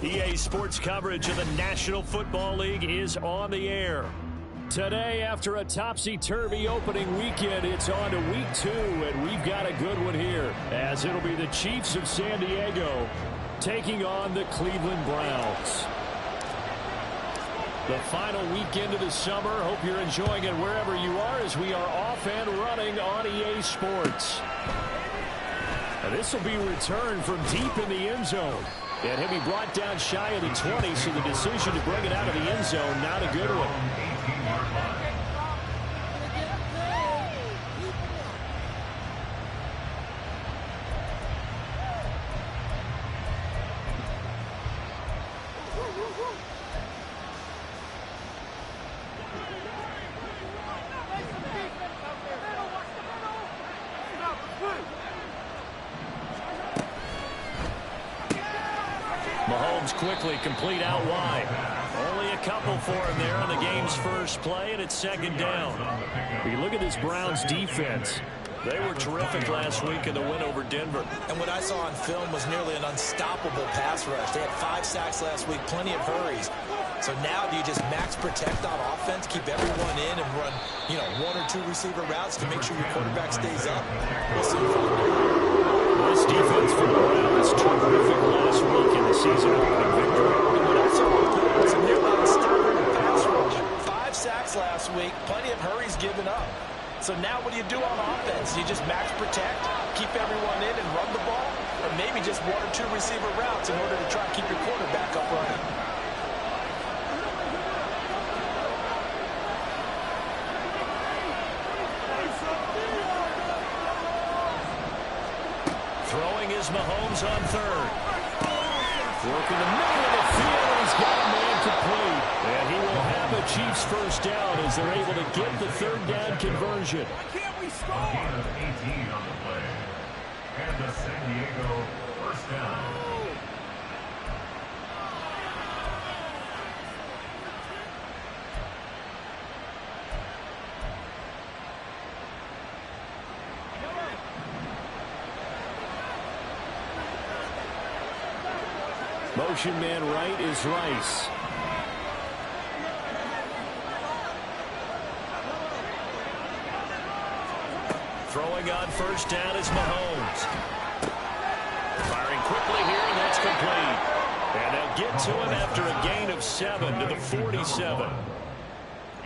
EA Sports coverage of the National Football League is on the air. Today, after a topsy-turvy opening weekend, it's on to week 2, and we've got a good one here, as it'll be the Chiefs of San Diego taking on the Cleveland Browns. The final weekend of the summer. Hope you're enjoying it wherever you are, as we are off and running on EA Sports. And this will be returned from deep in the end zone. And he'll be brought down shy of the 20, so the decision to bring it out of the end zone, not a good one. Mahomes quickly complete out wide. Only a couple for him there on the game's first play, and it's second down. You look at this Browns defense. They were terrific last week in the win over Denver. And what I saw on film was nearly an unstoppable pass rush. They had 5 sacks last week, plenty of hurries. So now do you just max protect on offense, keep everyone in, and run, 1 or 2 receiver routes to make sure your quarterback stays up? We'll see. This defense for the Browns terrific last week in the season opening victory. And what I saw was a nearly unstoppable pass rush. 5 sacks last week, plenty of hurries given up. So now what do you do on offense? You just max protect, keep everyone in and run the ball, or maybe just 1 or 2 receiver routes in order to try to keep your quarterback up running. Throwing is Mahomes on third. Working the middle of the field, and he's got a man complete. And he will have a Chiefs first down as they're able to get the third down conversion. Why can't we score? Gain of 18 on the play. And the San Diego first down. Motion man right is Rice. Throwing on first down is Mahomes. Firing quickly here, and that's complete. And they'll get to him after a gain of 7 to the 47.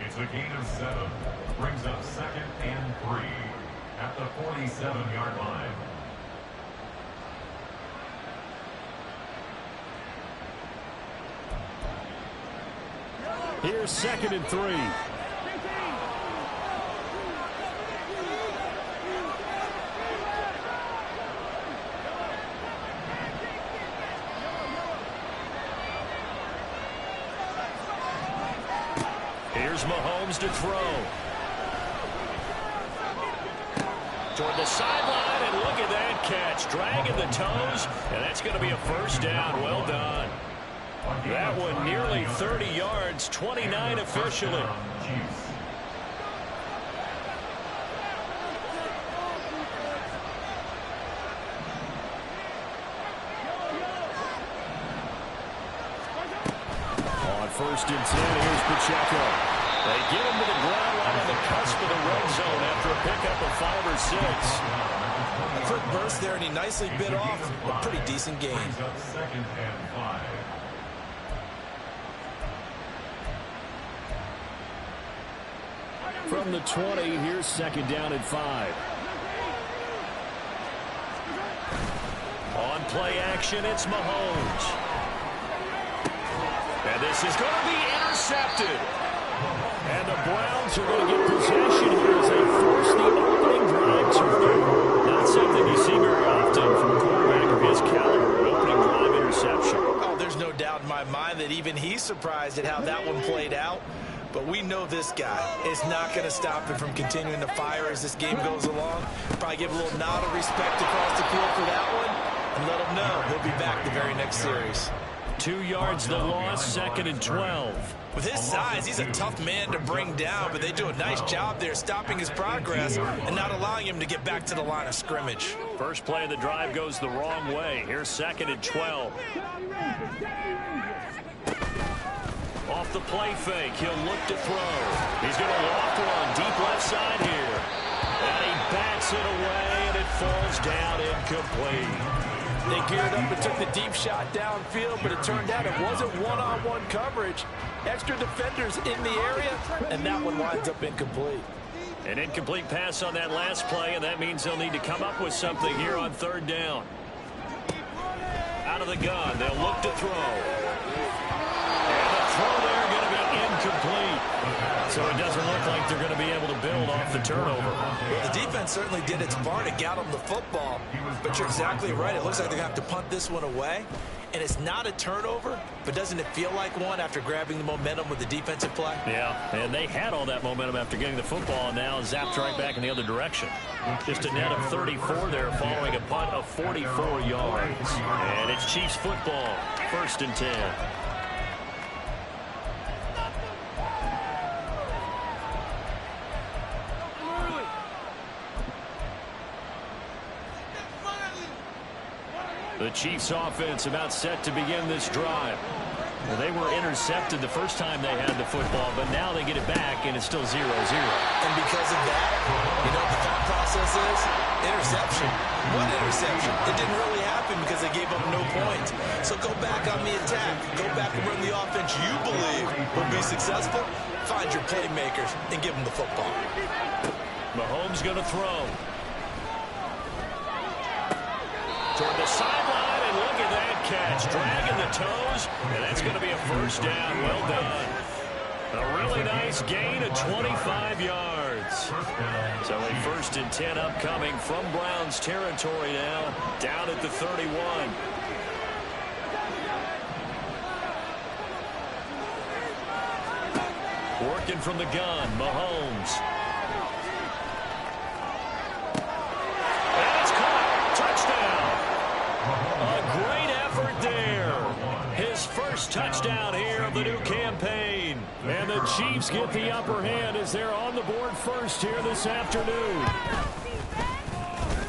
It's a gain of 7. Brings up 2nd and 3 at the 47-yard line. Here's 2nd and 3. Here's Mahomes to throw. Toward the sideline, and look at that catch. Dragging the toes, and that's going to be a first down. Well done. That one nearly 30 yards, 29 officially. On 1st and 10, here's Pacheco. They get him to the ground right on the cusp of the red zone after a pickup of 5 or 6. A quick burst there, and he nicely bit off a pretty decent gain. 2nd and 5. From the 20, here's 2nd down and 5. On play action, it's Mahomes. And this is going to be intercepted. And the Browns are going to get possession here as they force the opening drive turnover. Not something you see very often from a quarterback of his caliber, an opening drive interception. Oh, there's no doubt in my mind that even he's surprised at how that one played out. But we know this guy is not going to stop him from continuing to fire as this game goes along. Probably give a little nod of respect across the field for that one and let him know he'll be back the very next series. 2 yards the loss, 2nd and 12. With his size, he's a tough man to bring down, but they do a nice job there stopping his progress and not allowing him to get back to the line of scrimmage. First play of the drive goes the wrong way. Here's 2nd and 12. Off the play fake, he'll look to throw. He's going to loft one deep left side here. And he bats it away, and it falls down incomplete. They geared up and took the deep shot downfield, but it turned out it wasn't one-on-one coverage. Extra defenders in the area, and that one winds up incomplete. An incomplete pass on that last play, and that means they'll need to come up with something here on 3rd down. Out of the gun, they'll look to throw. And the throw there going to be incomplete. So it doesn't look like they're going to be able to build off the turnover. Well, the defense certainly did its part to get them the football, but you're exactly right. It looks like they're going to have to punt this one away. And it's not a turnover, but doesn't it feel like one after grabbing the momentum with the defensive play? Yeah, and they had all that momentum after getting the football, and now zapped right back in the other direction. Just a net of 34 there following a punt of 44 yards. And it's Chiefs football, 1st and 10. The Chiefs offense about set to begin this drive. Well, they were intercepted the first time they had the football, but now they get it back, and it's still 0-0. And because of that, you know what the thought process is? Interception. What interception? It didn't really happen because they gave up no points. So go back on the attack. Go back and run the offense you believe will be successful. Find your playmakers and give them the football. Mahomes going to throw. Toward the sideline, and look at that catch. Dragging the toes, and that's going to be a 1st down. Well done. A really nice gain of 25 yards. So a 1st and 10 upcoming from Browns territory now, down at the 31. Working from the gun, Mahomes. And it's caught. Touchdown. A great effort there. His first touchdown here of the new campaign. And the Chiefs get the upper hand as they're on the board first here this afternoon.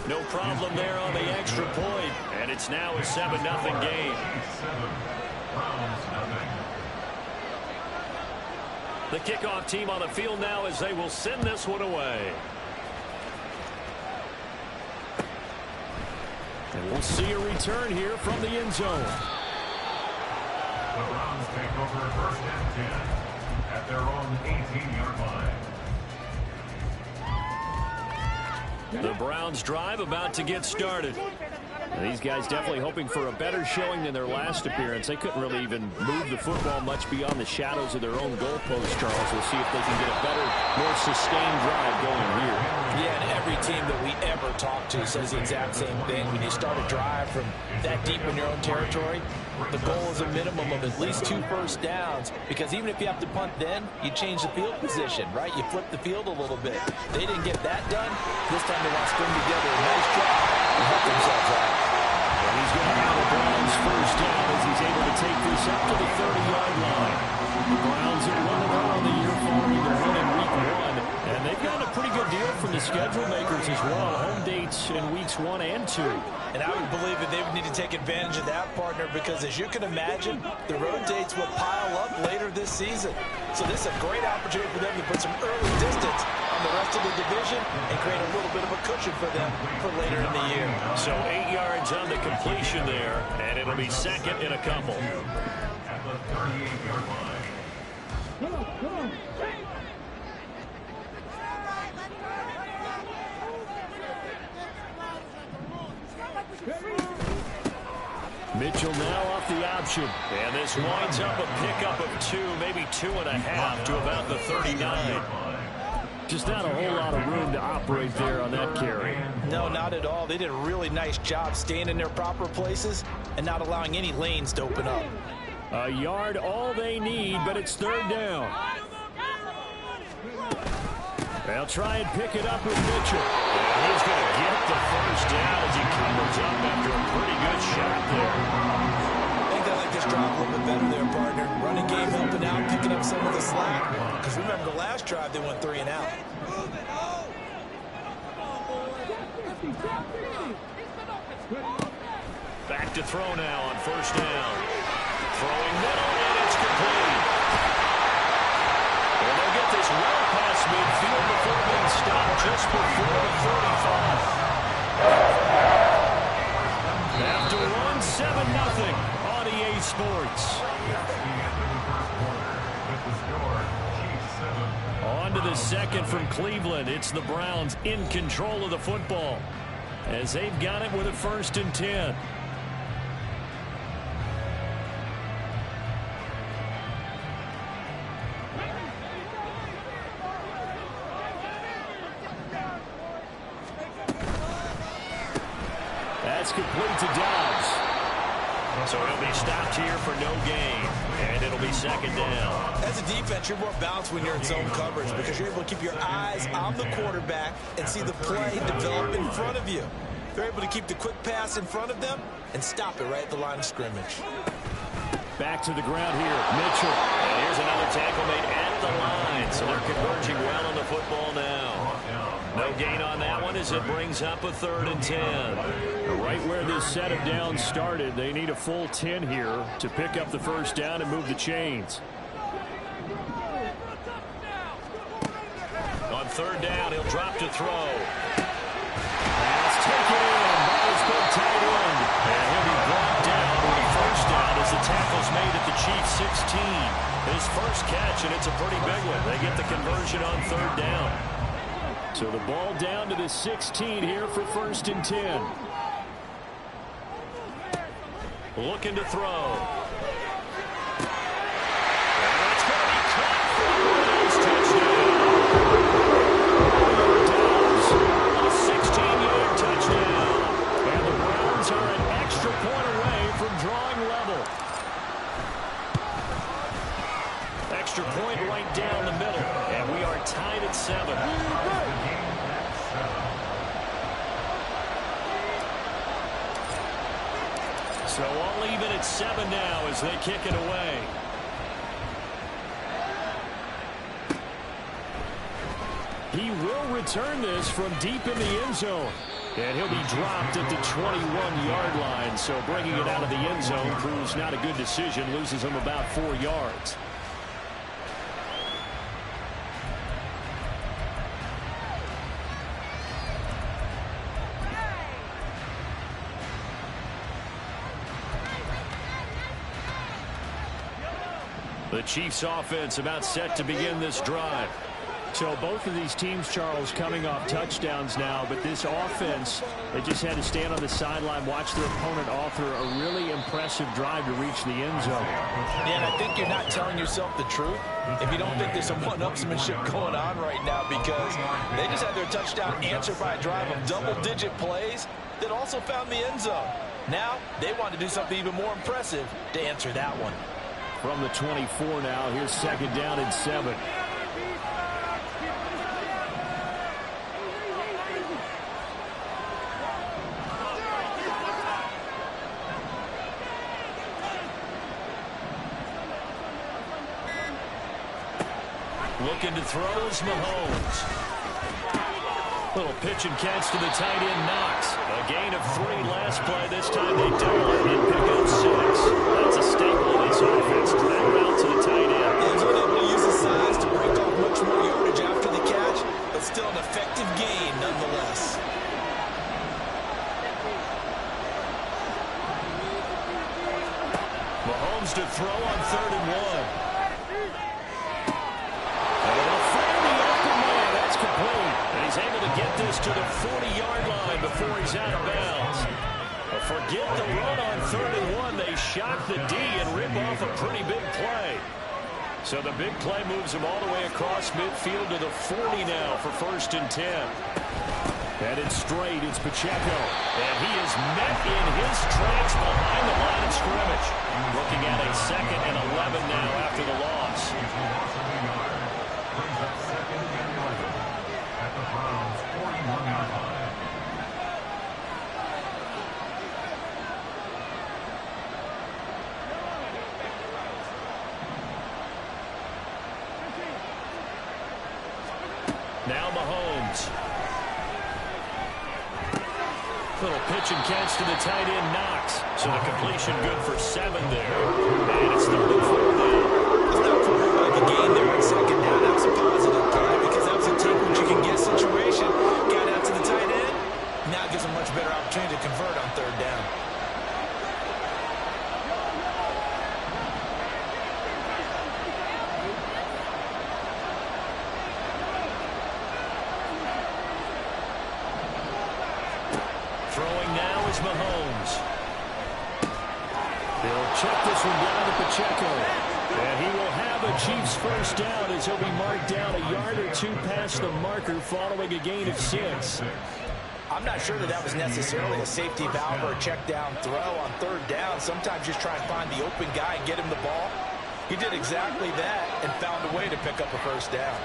No problem there on the extra point. And it's now a 7-0 game. The kickoff team on the field now as they will send this one away. And we'll see a return here from the end zone. The Browns take over 1st and 10 at their own 18-yard line. The Browns drive about to get started. And these guys definitely hoping for a better showing than their last appearance. They couldn't really even move the football much beyond the shadows of their own goalpost, Charles. We'll see if they can get a better, more sustained drive going here. Yeah, and every team that we ever talk to says the exact same thing. When you start a drive from that deep in your own territory, the goal is a minimum of at least 2 first downs, because even if you have to punt then, you change the field position, right? You flip the field a little bit. They didn't get that done. This time they want to string together a nice drive and help themselves out. And he's going to have the Browns first down as he's able to take this up to the 30-yard line. The Browns are 1-0 on the year following the win in week 1. And they've gotten a pretty good deal from the schedule makers as well. Home dates in weeks 1 and 2. And I would believe that they would need to take advantage of that, partner, because as you can imagine, the road dates will pile up later this season. So this is a great opportunity for them to put some early distance on the rest of the division and create a little bit of a cushion for them for later in the year. So 8 yards on the completion there, and it'll be 2nd and a couple. At the 38-yard line. Mitchell now off the option. And this winds up a pickup of 2, maybe 2.5 to about the 39. Just not a whole lot of room to operate there on that carry. No, not at all. They did a really nice job staying in their proper places and not allowing any lanes to open up. A yard all they need, but it's 3rd down. They'll try and pick it up with Mitchell. And he's going to get the first down as he comes up after a pretty good shot there. I think they like to finish drive a little bit better there, partner. Running game helping out, picking up some of the slack. Because remember, the last drive, they went 3 and out. Back to throw now on first down. Throwing middle, and it's complete. And they'll get this well past midfield before being stopped just before the 35. After run, 7-0 on EA Sports. On to the second from Cleveland. It's the Browns in control of the football as they've got it with a 1st and 10. That's complete to Dobbs. So he'll be stopped here for no gain, and it'll be 2nd down. As a defense, you're more balanced when you're in zone coverage because you're able to keep your eyes on the quarterback and see the play develop in front of you. They're able to keep the quick pass in front of them and stop it right at the line of scrimmage. Back to the ground here, Mitchell. And here's another tackle made at the line, so they're converging well on the football now. No gain on that one as it brings up a 3rd and 10. Right where this set of downs started, they need a full 10 here to pick up the 1st down and move the chains. On 3rd down, he'll drop to throw. Pass taken in by his big tight end. And he'll be brought down with a 1st down as the tackle's made at the Chiefs' 16. His first catch, and it's a pretty big one. They get the conversion on 3rd down. So the ball down to the 16 here for 1st and 10. Looking to throw. And it's going to be caught for Browns touchdown. A 16-yard touchdown. And the Browns are an extra point away from drawing level. Extra point right down the middle. And we are tied at 7. So all even at 7 now as they kick it away. He will return this from deep in the end zone. And he'll be dropped at the 21-yard line. So bringing it out of the end zone proves not a good decision. Loses him about 4 yards. The Chiefs offense about set to begin this drive. So both of these teams, Charles, coming off touchdowns now, but this offense, they just had to stand on the sideline, watch their opponent author a really impressive drive to reach the end zone. Yeah, and I think you're not telling yourself the truth if you don't think there's some one-upsmanship going on right now, because they just had their touchdown answered by a drive of double-digit plays that also found the end zone. Now they want to do something even more impressive to answer that one. From the 24 now, here's 2nd down and 7. Looking to throw is Mahomes. Little pitch and catch to the tight end, Knox. A gain of 3 last play. This time they double it and pick up 6. That's a staple of this offense. That route to the tight end. He's been able to use his size to break off much more yardage after the catch, but still an effective gain nonetheless. Mahomes to throw on 3rd and 1. And he's able to get this to the 40-yard line before he's out of bounds. Forget the run on 3rd and 1. They shock the D and rip off a pretty big play. So the big play moves him all the way across midfield to the 40 now for 1st and 10. Headed straight, it's Pacheco. And he is met in his tracks behind the line of scrimmage. Looking at a 2nd and 11 now after the loss. Now Mahomes. Little pitch and catch to the tight end, Knox. So the completion good for 7 there. And it's 3rd and 4 now. It's not quite like a gain there on 2nd down. That was a positive play because that was a take what you can get situation. Got out to the tight end. Now gives a much better opportunity to convert on 3rd down. Throwing now is Mahomes. They'll check this one down to Pacheco. And he will have a Chiefs first down as he'll be marked down a yard or 2 past the marker following a gain of 6. I'm not sure that was necessarily a safety valve or a check down throw on 3rd down. Sometimes just try and find the open guy and get him the ball. He did exactly that and found a way to pick up a first down.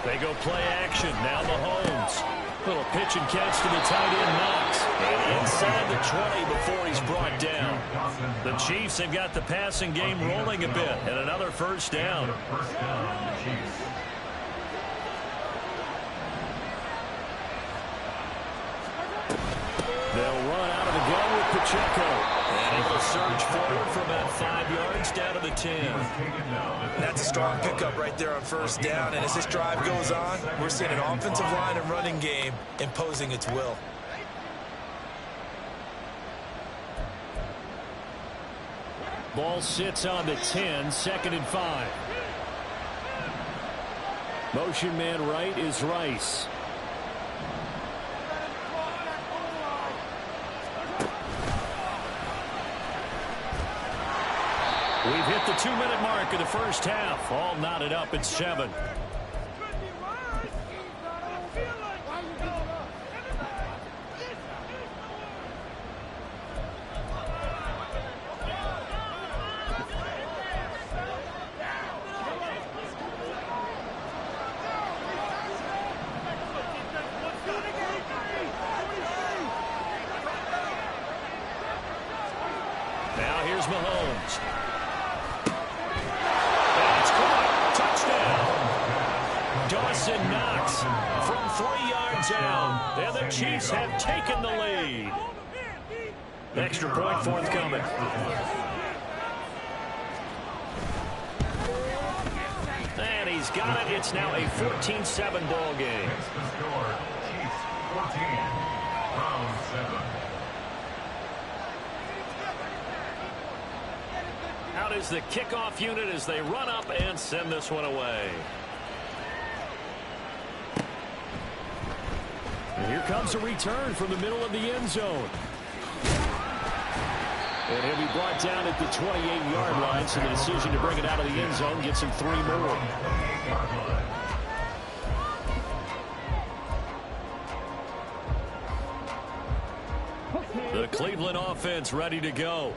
They go play action. Now Mahomes. Little pitch and catch to the tight end, Knox. And inside the 20 before he's brought down. The Chiefs have got the passing game rolling a bit. And another first down. They'll run out of the gun with Pacheco. And he will surge forward for about 5 yards down to the 10. That's a strong pickup right there on first down. And as this drive goes on, we're seeing an offensive line and running game imposing its will. Ball sits on the 10, 2nd and 5. Motion man right is Rice. We've hit the 2-minute mark of the first half. All knotted up at 7. Now here's Mahomes. Knox from 3 yards out. And the Chiefs have taken the lead. Extra point forthcoming. And he's got it. It's now a 14-7 ball game. Chiefs 14, round 7. Out is the kickoff unit as they run up and send this one away. And here comes a return from the middle of the end zone. And he'll be brought down at the 28-yard line, so the decision to bring it out of the end zone gets him 3 more. The Cleveland offense ready to go.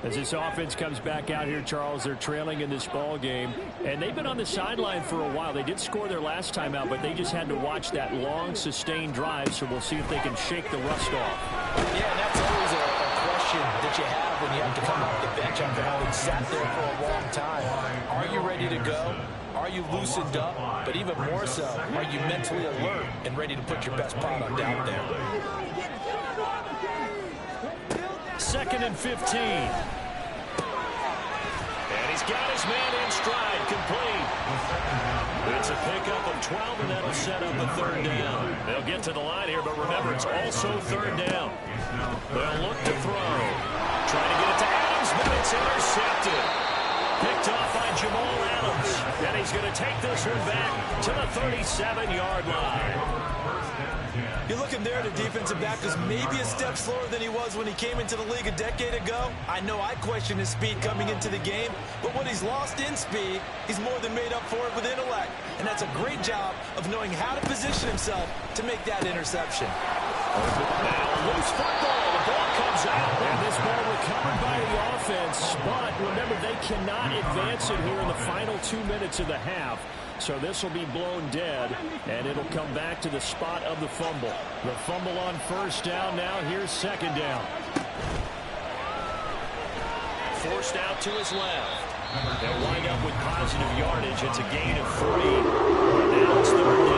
As this offense comes back out here, Charles, they're trailing in this ball game. And they've been on the sideline for a while. They did score their last time out, but they just had to watch that long, sustained drive. So we'll see if they can shake the rust off. Yeah, and that's always a question that you have when you have to come off the bench after having sat there for a long time. Are you ready to go? Are you loosened up? But even more so, are you mentally alert and ready to put your best product out there? 2nd and 15. And he's got his man in stride, complete. It's a pickup of 12, and that'll set up a 3rd down. They'll get to the line here, but remember, it's also 3rd down. They'll look to throw. Trying to get it to Adams, but it's intercepted. Picked off by Jamal Adams. And he's going to take this one back to the 37-yard line. You're looking there at a defensive back who's maybe a step slower than he was when he came into the league a decade ago. I know I questioned his speed coming into the game, but what he's lost in speed, he's more than made up for it with intellect. And that's a great job of knowing how to position himself to make that interception. Now, loose football. The ball comes out. And this ball recovered by the offense. But remember, they cannot advance it here in the final 2 minutes of the half. So this will be blown dead, and it'll come back to the spot of the fumble. The fumble on first down now. Here's 2nd down. Forced out to his left. They'll wind up with positive yardage. It's a gain of 3. And now it's 3rd down.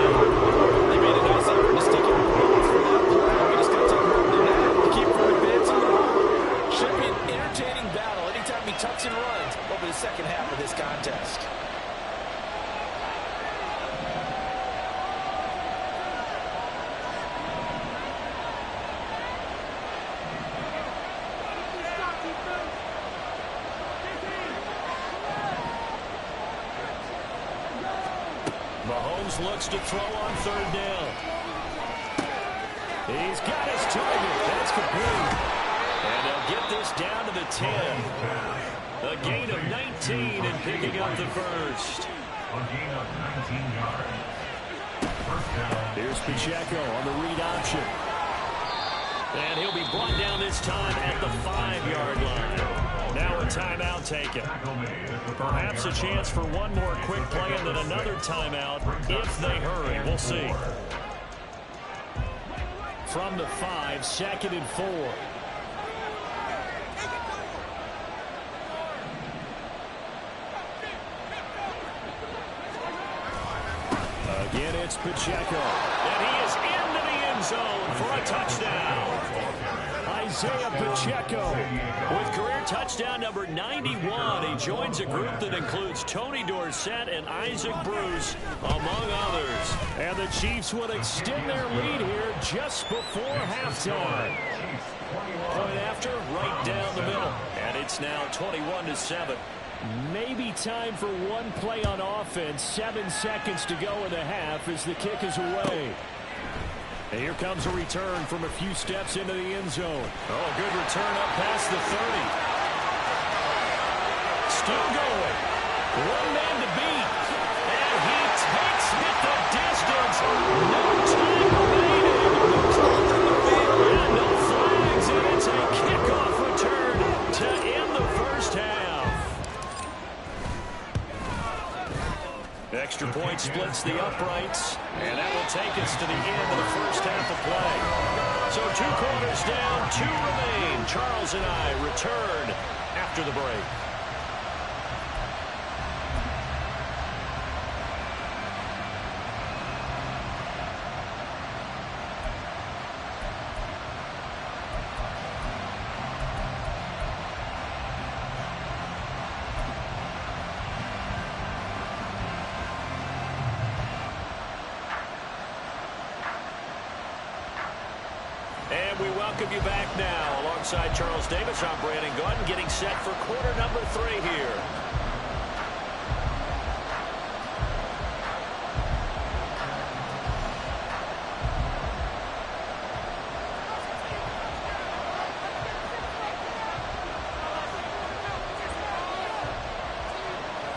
Mahomes looks to throw on third down. He's got his target. That's complete. And they'll get this down to the 10. A gain of 19 and picking up the first. A gain of 19 yards. First down. Here's Pacheco on the read option. And he'll be brought down this time at the 5-yard line. Now a timeout taken. Perhaps a chance for one more quick play and then another timeout if they hurry. We'll see. From the 5, 2nd and 4. Again, it's Pacheco. And he is into the end zone for a touchdown. Isaiah Pacheco with career touchdown number 91. He joins a group that includes Tony Dorsett and Isaac Bruce, among others. And the Chiefs will extend their lead here just before halftime. Point after, right down the middle. And it's now 21-7. Maybe time for one play on offense. 7 seconds to go in the half as the kick is away. And here comes a return from a few steps into the end zone. Oh, good return up past the 30. Still going. One man to beat. And he takes it the distance. No time remaining. And no flags. And it's a kickoff return to end the first half. Extra point splits the uprights, and that will take us to the end of the first half of play. So 2 quarters down, 2 remain. Charles and I return after the break. And we welcome you back now. Alongside Charles Davis, I'm Brandon Gaudin, getting set for quarter number 3 here.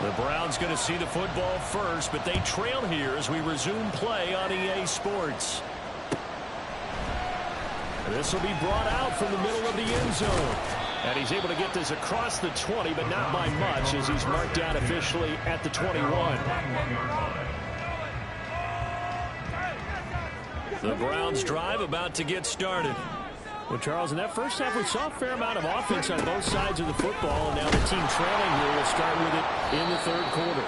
The Browns going to see the football first, but they trail here as we resume play on EA Sports. This will be brought out from the middle of the end zone. And he's able to get this across the 20, but not by much as he's marked down officially at the 21. The Browns drive about to get started. Well, Charles, in that first half, we saw a fair amount of offense on both sides of the football, and now the team trailing here will start with it in the third quarter.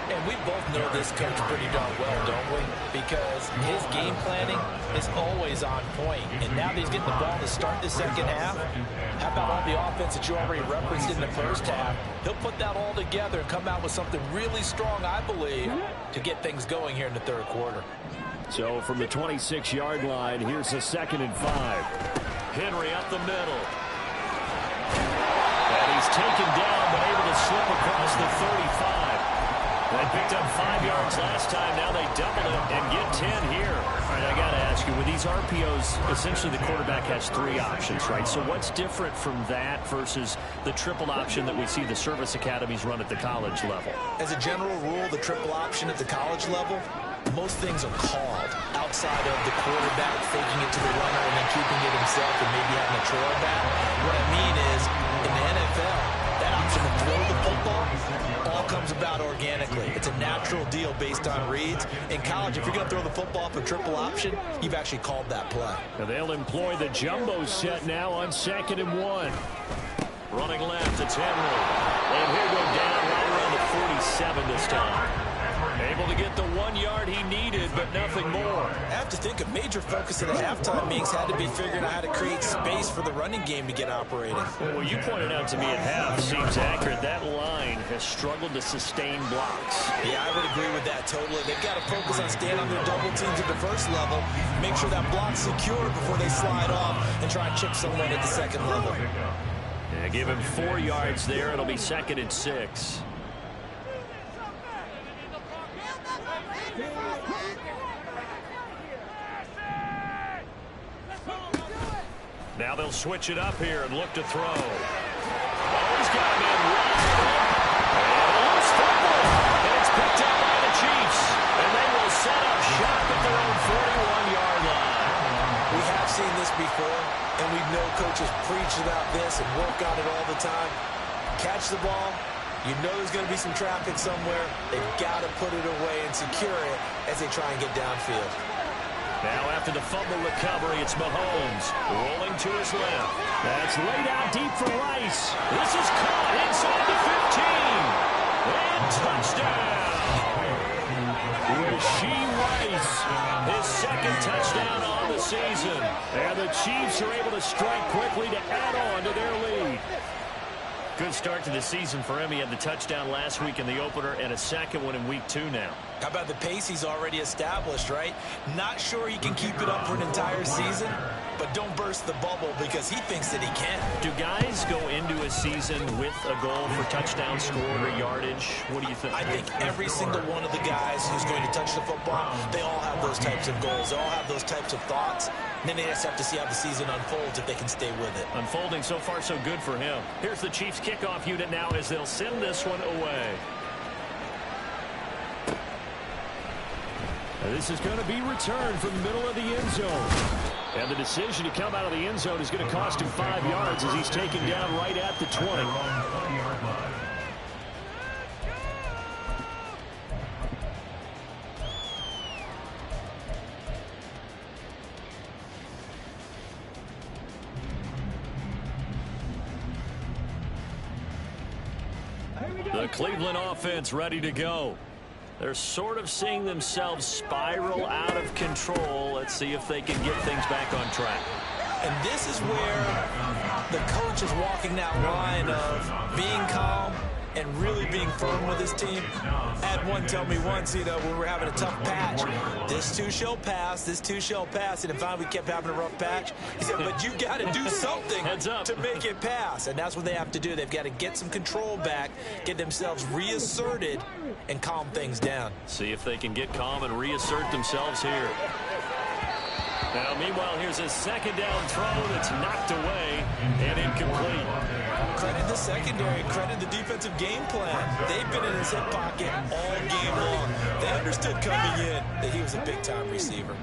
And we both know this coach pretty darn well, don't we? Because his game planning is always on point. And now that he's getting the ball to start the second half, how about all the offense that you already referenced in the first half? He'll put that all together and come out with something really strong, I believe, to get things going here in the third quarter. So from the 26-yard line, here's a 2nd and 5. Henry up the middle. And he's taken down, but able to slip across the 35. They picked up 5 yards last time. Now they double it and get 10 here. All right, I got to ask you, with these RPOs, essentially the quarterback has 3 options, right? So what's different from that versus the triple option that we see the service academies run at the college level? As a general rule, the triple option at the college level, most things are called outside of the quarterback faking it to the runner and then keeping it himself and maybe having a trail back. What I mean is, in the NFL, that option to throw the football all comes about organically. It's a natural deal based on reads. In college, if you're going to throw the football for triple option, you've actually called that play. Now they'll employ the jumbo set now on 2nd and 1. Running left, it's Henry. And he'll go down right around the 47 this time. Able to get the 1 yard he needed, but nothing more. I have to think a major focus of the halftime meetings had to be figuring out how to create space for the running game to get operating. Well, you pointed out to me at half seems accurate. That line has struggled to sustain blocks. Yeah, I would agree with that totally. They've got to focus on staying on their double teams at the first level, make sure that block's secure before they slide off and try and chip someone at the second level. Yeah, give him 4 yards there. It'll be 2nd and 6. Now they'll switch it up here and look to throw. Oh, he's got him in wide open. And a loose football. And it's picked up by the Chiefs. And they will set up shop at their own 41-yard line. We have seen this before, and we know coaches preach about this and work on it all the time. Catch the ball. You know there's going to be some traffic somewhere. They've got to put it away and secure it as they try and get downfield. Now after the fumble recovery, it's Mahomes rolling to his left. That's laid out deep for Rice. This is caught inside the 15. And touchdown. Rasheed Rice, his second touchdown on the season. And the Chiefs are able to strike quickly to add on to their lead. Good start to the season for him. He had the touchdown last week in the opener and a second one in week 2 now. How about the pace he's already established, right? Not sure he can keep it up for an entire season, but don't burst the bubble because he thinks that he can. Do guys go into a season with a goal for touchdown scored or yardage? What do you think? I think every single one of the guys who's going to touch the football, they all have those types of goals. They all have those types of thoughts. And then they just have to see how the season unfolds if they can stay with it. Unfolding so far so good for him. Here's the Chiefs kickoff unit now as they'll send this one away. This is going to be returned from the middle of the end zone. And the decision to come out of the end zone is going to cost him 5 yards as he's taken down right at the 20. The Cleveland offense ready to go. They're sort of seeing themselves spiral out of control. Let's see if they can get things back on track. And this is where the coach is walking that line of being calm and really being firm with his team. I had one tell me once, when we were having a tough patch, this too shall pass, this too shall pass. And then finally we kept having a rough patch. He said, but you got to do something to make it pass. And that's what they have to do. They've got to get some control back, get themselves reasserted, and calm things down. See if they can get calm and reassert themselves here. Now, meanwhile, here's a second down throw that's knocked away and incomplete. Credit the secondary, credit the defensive game plan. They've been in his hip pocket all game long. They understood coming in that he was a big-time receiver.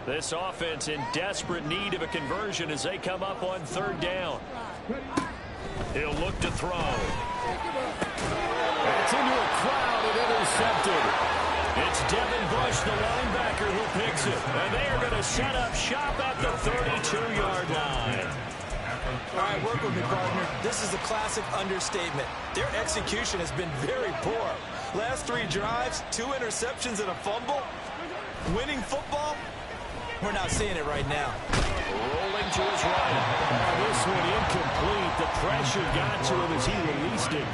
This offense in desperate need of a conversion as they come up on third down. He'll look to throw. It's into a crowd and intercepted. It's Devin Bush, the linebacker, who picks it. And they are going to set up shop at the 32-yard line. All right, work with me, partner. This is a classic understatement. Their execution has been very poor. Last 3 drives, 2 interceptions and a fumble. Winning football? We're not seeing it right now. Rolling to his right. This one incomplete. The pressure got to him as he released it.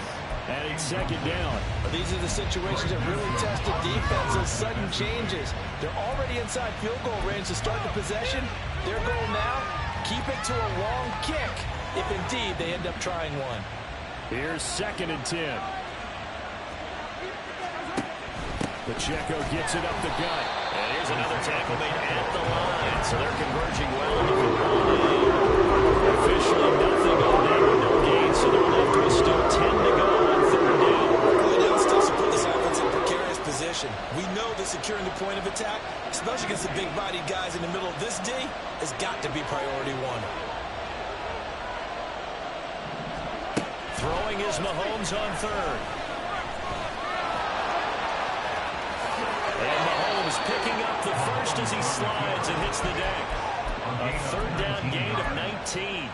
And it's second down. These are the situations that really test the defense. Those sudden changes. They're already inside field goal range to start the possession. Their goal now, keep it to a long kick, if indeed they end up trying one. Here's 2nd and 10. Pacheco gets it up the gut. And here's another tackle made at the line. So they're converging well into the officially nothing on that with no gain. So they're left with still 10 to go on third down. Well, still put this offense in precarious position. We know that securing the point of attack, especially against the big-bodied guys in the middle of this day, has got to be priority 1. Throwing is Mahomes on third. And Mahomes picking up the first as he slides and hits the deck. A third down gain of 19.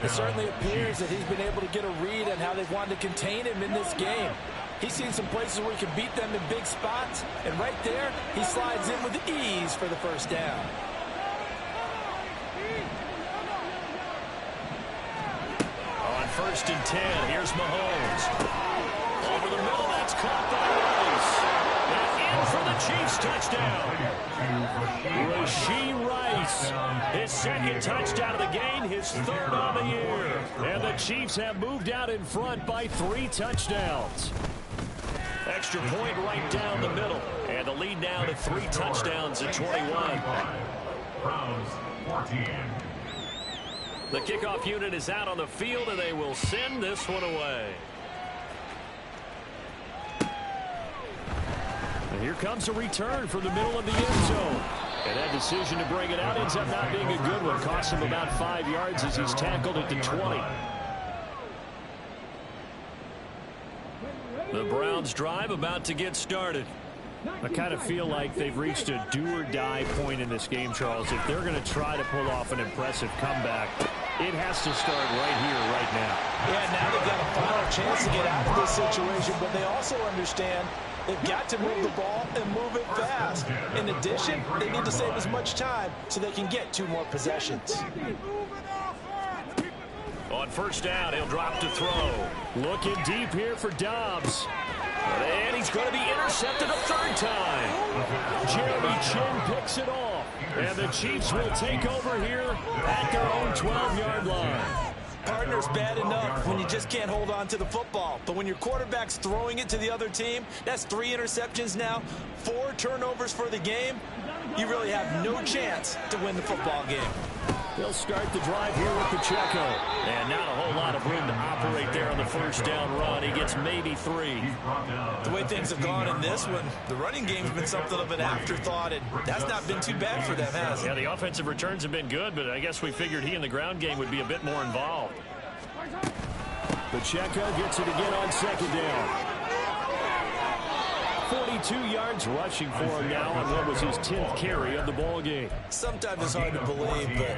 It certainly appears that he's been able to get a read on how they've wanted to contain him in this game. He's seen some places where he can beat them in big spots, and right there, he slides in with ease for the first down. On 1st and 10, here's Mahomes. Over the middle, that's caught by Rice. And in for the Chiefs touchdown. Rasheed Rice, his 2nd touchdown of the game, his 3rd on the year. And the Chiefs have moved out in front by 3 touchdowns. Extra point right down the middle. And the lead now to 3 touchdowns at 21. Browns 14. The kickoff unit is out on the field, and they will send this one away. And here comes a return from the middle of the end zone. And that decision to bring it out ends up not being a good one. Costs him about 5 yards as he's tackled at the 20. The Browns drive about to get started. I kind of feel like they've reached a do-or-die point in this game, Charles. If they're going to try to pull off an impressive comeback, it has to start right here, right now. Yeah, now they've got a final chance to get out of this situation, but they also understand they've got to move the ball and move it fast. In addition, they need to save as much time so they can get 2 more possessions. On first down, he'll drop to throw. Looking deep here for Dobbs. And he's going to be intercepted a 3rd time. Jeremy Chin picks it off. And the Chiefs will take over here at their own 12-yard line. Partner's bad enough when you just can't hold on to the football. But when your quarterback's throwing it to the other team, that's 3 interceptions now, 4 turnovers for the game. You really have no chance to win the football game. They'll start the drive here with Pacheco. And not a whole lot of room to operate there on the first down run. He gets maybe 3. The way things have gone in this one, the running game's been something of an afterthought, and that's not been too bad for them, has it? Yeah, the offensive returns have been good, but I guess we figured he in the ground game would be a bit more involved. Pacheco gets it again on 2nd down. 42 yards rushing for him now on what was his 10th carry of the ball game. Sometimes it's hard to believe, but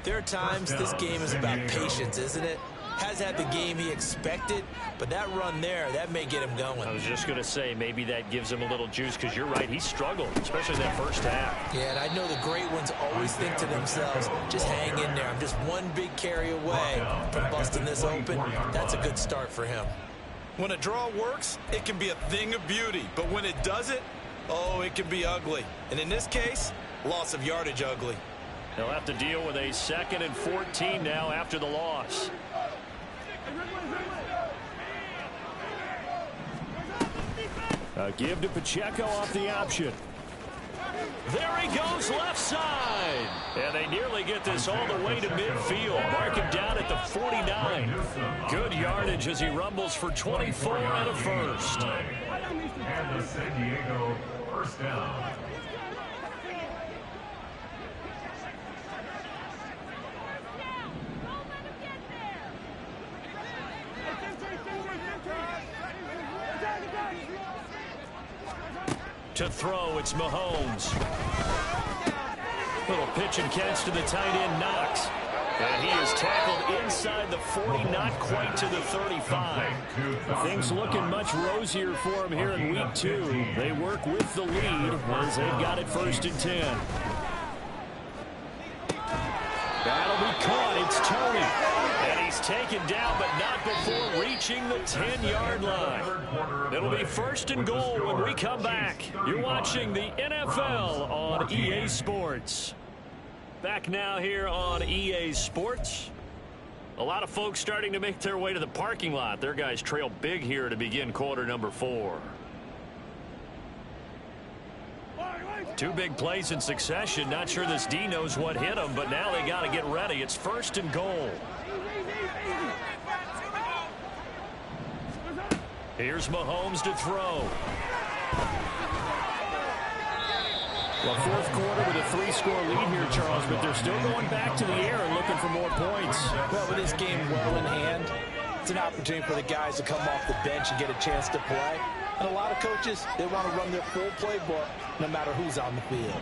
there are times this game is about patience, isn't it? Has had the game he expected, but that run there, that may get him going. I was just going to say, maybe that gives him a little juice, because you're right, he struggled, especially that first half. Yeah, and I know the great ones always think to themselves, just hang in there. I'm just one big carry away from busting this open. That's a good start for him. When a draw works, it can be a thing of beauty, but when it doesn't, oh, it can be ugly. And in this case, loss of yardage ugly. They'll have to deal with a 2nd and 14 now after the loss. A give to Pacheco off the option. There he goes left side. And they nearly get this all the way to midfield. Mark him down at the 49. Good yardage as he rumbles for 24 and a first. And the San Diego first down. To throw, it's Mahomes. Little pitch and catch to the tight end, Knox. And he is tackled inside the 40, not quite to the 35. Things looking much rosier for him here in week 2. They work with the lead as they've got it 1st and 10. That'll be caught. It's Tony. And he's taken down, but not before reaching the 10-yard line. It'll be 1st and goal when we come back. You're watching the NFL on EA Sports. Back now here on EA Sports. A lot of folks starting to make their way to the parking lot. Their guys trail big here to begin quarter number 4. 2 big plays in succession. Not sure this D knows what hit him, but now they got to get ready. It's 1st and goal. Here's Mahomes to throw. Well, 4th quarter with a 3-score lead here, Charles, but they're still going back to the air and looking for more points. Well, with this game well in hand, it's an opportunity for the guys to come off the bench and get a chance to play. And a lot of coaches, they want to run their full playbook no matter who's on the field.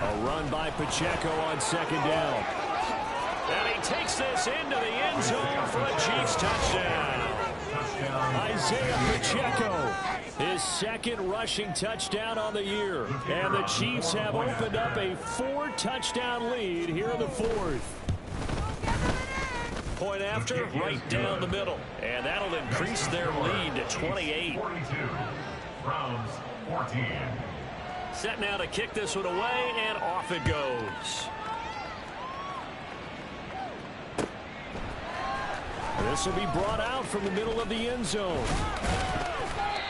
A run by Pacheco on 2nd down. And he takes this into the end zone for a Chiefs touchdown. Isaiah Pacheco, his 2nd rushing touchdown on the year. And the Chiefs have opened up a 4-touchdown lead here in the 4th. Point after, right down the middle. And that'll increase their lead to 28. 42. Browns 14. Set now to kick this one away, and off it goes. This will be brought out from the middle of the end zone.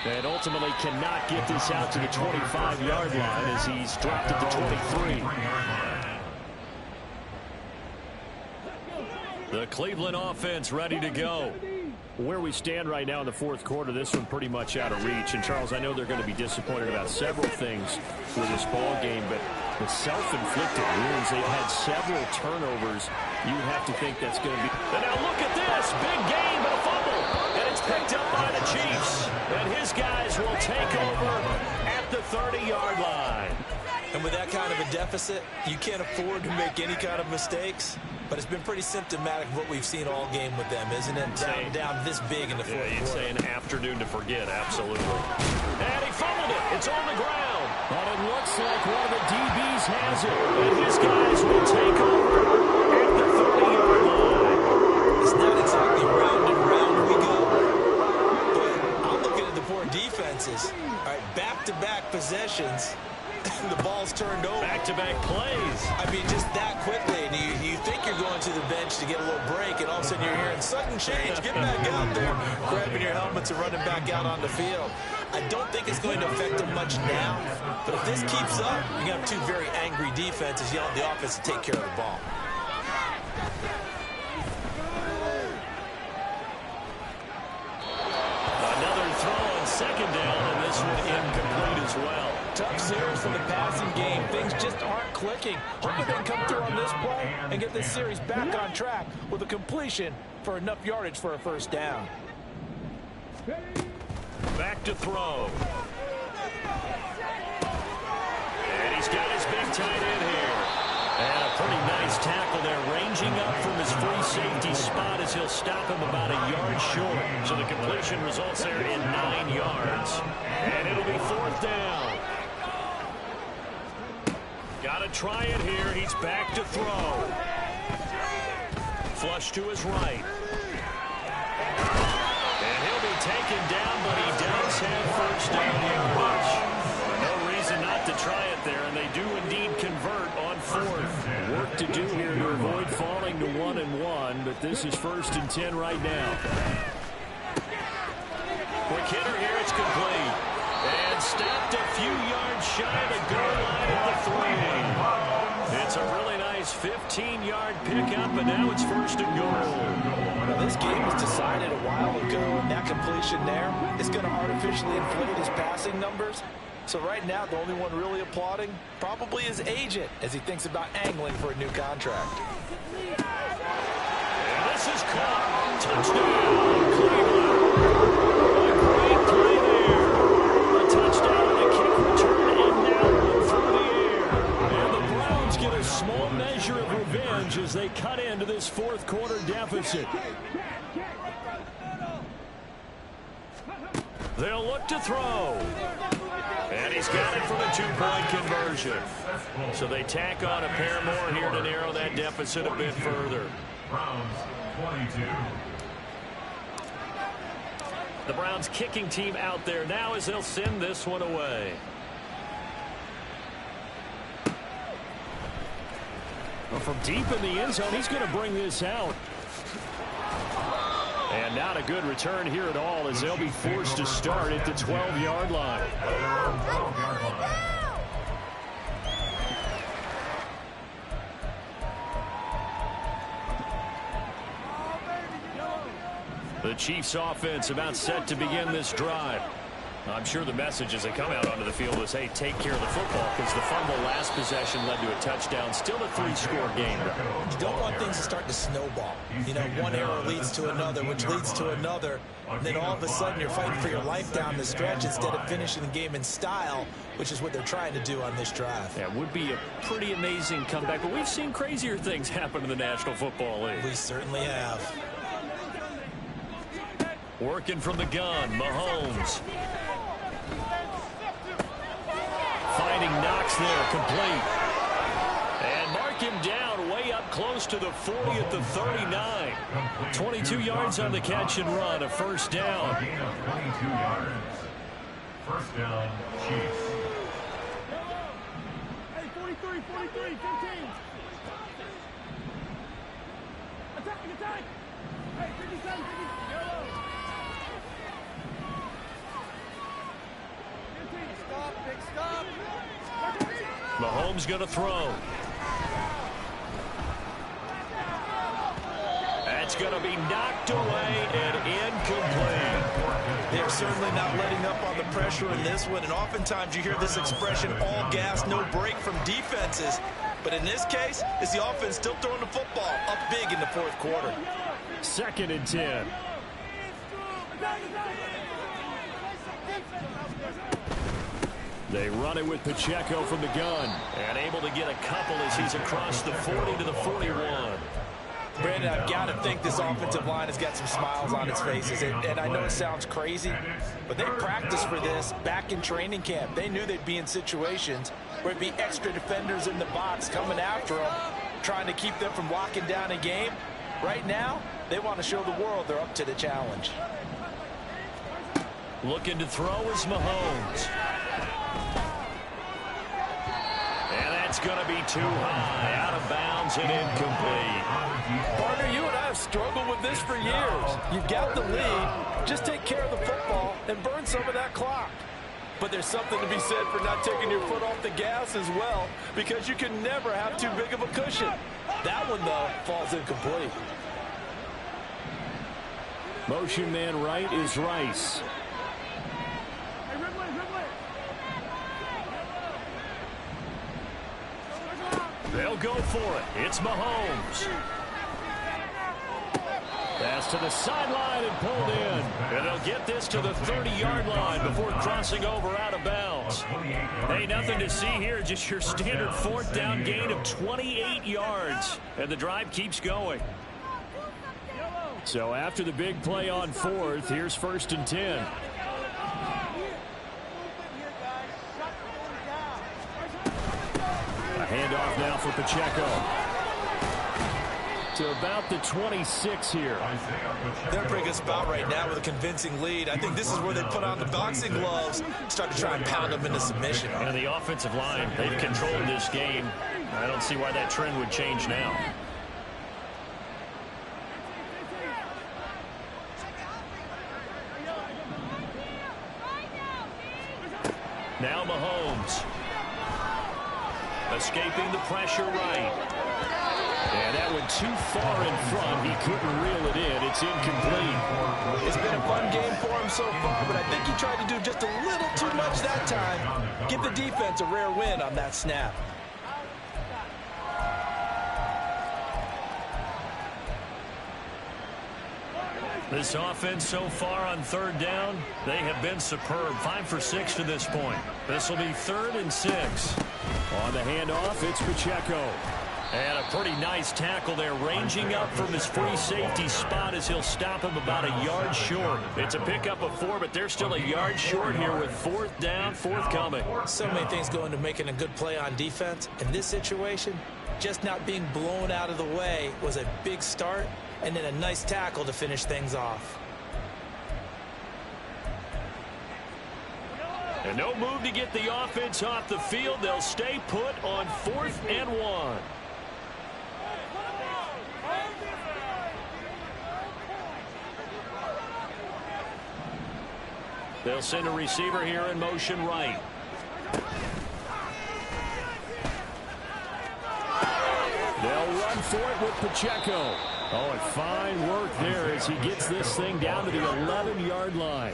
And ultimately cannot get this out to the 25-yard line as he's dropped at the 23. The Cleveland offense ready to go. Where we stand right now in the fourth quarter, this one pretty much out of reach. And, Charles, I know they're going to be disappointed about several things with this ball game, but the self-inflicted wounds, they've had several turnovers. You have to think that's going to be. And now look at this. Big game and a fumble. And it's picked up by the Chiefs. And his guys will take over at the 30-yard line. And with that kind of a deficit, you can't afford to make any kind of mistakes. But it's been pretty symptomatic of what we've seen all game with them, isn't it? Down this big in the fourth quarter. You'd say an afternoon to forget, absolutely. And he fumbled it. It's on the ground. But it looks like one of the DBs has it. And his guys will take over at the 30-yard line. It's not exactly round and round we go. But I'm looking at the poor defenses. All right, back-to-back possessions. The ball's turned over. Back-to-back plays. I mean, just that quickly. And you think you're going to the bench to get a little break, and all of a sudden you're hearing sudden change. Get back out there. Grabbing your helmets and running back out on the field. I don't think it's going to affect them much now. But if this keeps up, you're going to have two very angry defenses yelling at the offense to take care of the ball. Another throw on second down, and this one incomplete as well. Tough series from the passing game. Things just aren't clicking. Hoping they can come through on this play and get this series back on track with a completion for enough yardage for a first down. Back to throw. And he's got his big tight end here. And a pretty nice tackle there, ranging up from his free safety spot as he'll stop him about a yard short. So the completion results there in 9 yards. And it'll be fourth down. Got to try it here. He's back to throw. Flush to his right. And he'll be taken down, but he does have first down yardage. No reason not to try it there, and they do indeed convert on fourth. Work to do here to avoid falling to 1-1, but this is 1st and 10 right now. Quick hitter here, it's complete. And stopped a few yards shy of the goal line at the 3. It's a really nice 15-yard pickup, and now it's 1st and goal. Now, this game was decided a while ago, and that completion there is going to artificially inflate his passing numbers. So right now, the only one really applauding probably his agent as he thinks about angling for a new contract. And this is caught. Touchdown, Cleveland. A great play there. A touchdown and a kick return, and now through the air. And the Browns get a small measure of revenge as they cut into this fourth quarter deficit. They'll look to throw. And he's got it from a 2-point conversion. So they tack on a pair more here to narrow that deficit a bit further. Browns 22. The Browns kicking team out there now as they'll send this one away. Well, from deep in the end zone, he's going to bring this out. And not a good return here at all as they'll be forced to start at the 12-yard line. The Chiefs offense about set to begin this drive. I'm sure the message as they come out onto the field was, hey, take care of the football, because the fumble last possession led to a touchdown. Still a 3-score game. You don't want things to start to snowball. You know, one error leads to another, which leads to another. And then all of a sudden you're fighting for your life down the stretch instead of finishing the game in style, which is what they're trying to do on this drive. Yeah, it would be a pretty amazing comeback, but we've seen crazier things happen in the National Football League. We certainly have. Working from the gun, Mahomes. Finding Knox there, complete. And mark him down way up close to the 40 at the 39. 22 yards on the catch and run, a first down. Gain of 22 yards. First down, Chiefs. Hey, 43, 15. Attack. Hey, 57, 50. Yellow. Mahomes going to throw. That's going to be knocked away and incomplete. They're certainly not letting up on the pressure in this one, and oftentimes you hear this expression, all gas, no break from defenses. But in this case, it's the offense still throwing the football up big in the fourth quarter. 2nd and 10. They run it with Pacheco from the gun. And able to get a couple as he's across the 40 to the 41. Brandon, I've got to think this offensive line has got some smiles on its faces. And I know it sounds crazy, but they practiced for this back in training camp. They knew they'd be in situations where it'd be extra defenders in the box coming after them, trying to keep them from locking down a game. Right now, they want to show the world they're up to the challenge. Looking to throw is Mahomes. And that's going to be too high, out of bounds and incomplete. Partner, you and I have struggled with this for years. You've got the lead. Just take care of the football and burn some of that clock. But there's something to be said for not taking your foot off the gas as well, because you can never have too big of a cushion. That one, though, falls incomplete. Motion man right is Rice. They'll go for it. It's Mahomes. Pass to the sideline and pulled in. And they'll get this to the 30-yard line before crossing over out of bounds. Hey, nothing to see here. Just your standard 4th down gain of 28 yards. And the drive keeps going. So after the big play on 4th, here's 1st and 10. A handoff now for Pacheco. To about the 26 here. They're in a pretty good spot right now with a convincing lead. I think this is where they put on the boxing gloves, start to try and pound them into submission. And the offensive line, they've controlled this game. I don't see why that trend would change now. Now Mahomes. Escaping the pressure right. And that went too far in front. He couldn't reel it in. It's incomplete. It's been a fun game for him so far, but I think he tried to do just a little too much that time. Give the defense a rare win on that snap. This offense so far on 3rd down, they have been superb. 5 for 6 to this point. This will be 3rd and 6. On the handoff, it's Pacheco. And a pretty nice tackle there, ranging up from his free safety spot as he'll stop him about a yard short. It's a pickup of 4, but they're still a yard short here with 4th down, forthcoming. So many things go into making a good play on defense. In this situation, just not being blown out of the way was a big start, and then a nice tackle to finish things off. And no move to get the offense off the field. They'll stay put on 4th and 1. They'll send a receiver here in motion right. They'll run for it with Pacheco. Oh, and fine work there as he gets this thing down to the 11-yard line.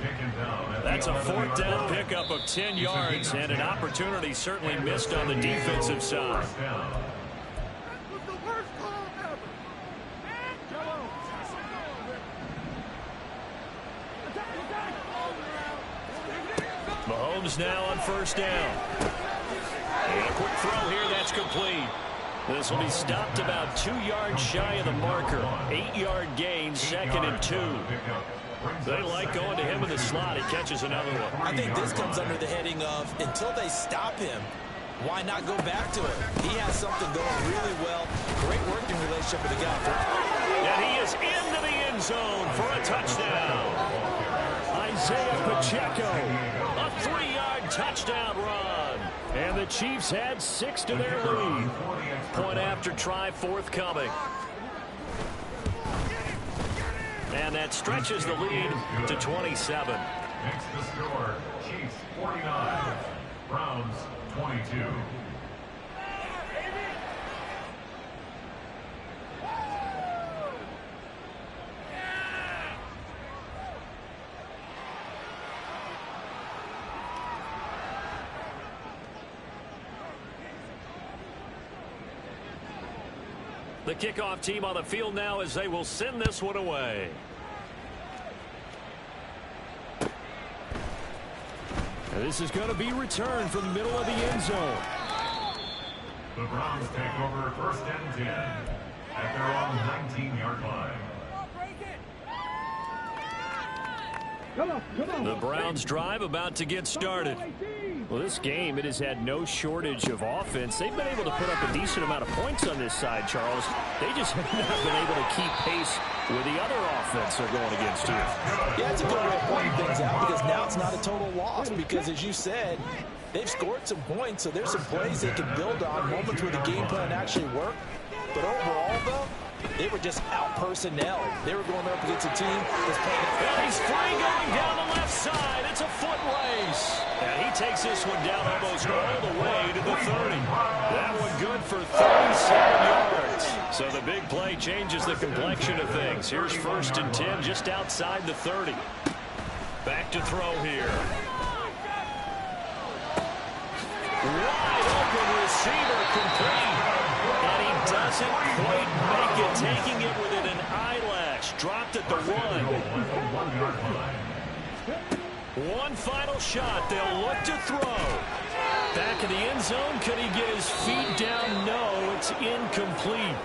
That's a 4th down pickup of 10 yards, and an opportunity certainly missed on the defensive side. Mahomes now on 1st down. And a quick throw here, that's complete. This will be stopped about 2 yards shy of the marker. 8-yard gain, 2nd and 2. They like going to him in the slot. He catches another one. I think this comes under the heading of, until they stop him, why not go back to it? He has something going really well. Great working relationship with the guy. And he is into the end zone for a touchdown. Isaiah Pacheco, a 3-yard touchdown run. And the Chiefs had 6 to their lead. Point after try forthcoming. And that stretches the lead to 27. Next to score, Chiefs 49, Browns 22. The kickoff team on the field now as they will send this one away. And this is going to be returned from the middle of the end zone. The Browns take over 1st and 10 at their own 19-yard line. The Browns drive about to get started. Well, this game, it has had no shortage of offense. They've been able to put up a decent amount of points on this side, Charles. They just have not been able to keep pace with the other offense they're going against here. Yeah, it's a good way of pointing things out because now it's not a total loss because, as you said, they've scored some points, so there's some plays they can build on, moments where the game plan actually worked. But overall, though, they were just out-personnel. They were going up against a team that's playing. Well, he's free going down the left side. It's a foot race. And he takes this one down almost all the way to the 30. That one good for 37 yards. So the big play changes the complexion of things. Here's 1st and 10 just outside the 30. Back to throw here. Wide open receiver complete. And he doesn't quite make it, taking it within an eyelash. Dropped at the 1. One final shot. They'll look to throw. Back in the end zone. Could he get his feet down? No, it's incomplete.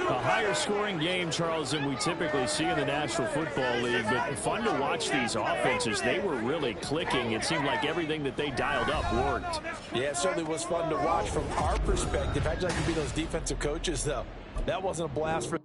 A higher scoring game, Charles, than we typically see in the National Football League, but fun to watch these offenses. They were really clicking. It seemed like everything that they dialed up worked. Yeah, it certainly was fun to watch from our perspective. I'd like to be those defensive coaches, though. That wasn't a blast for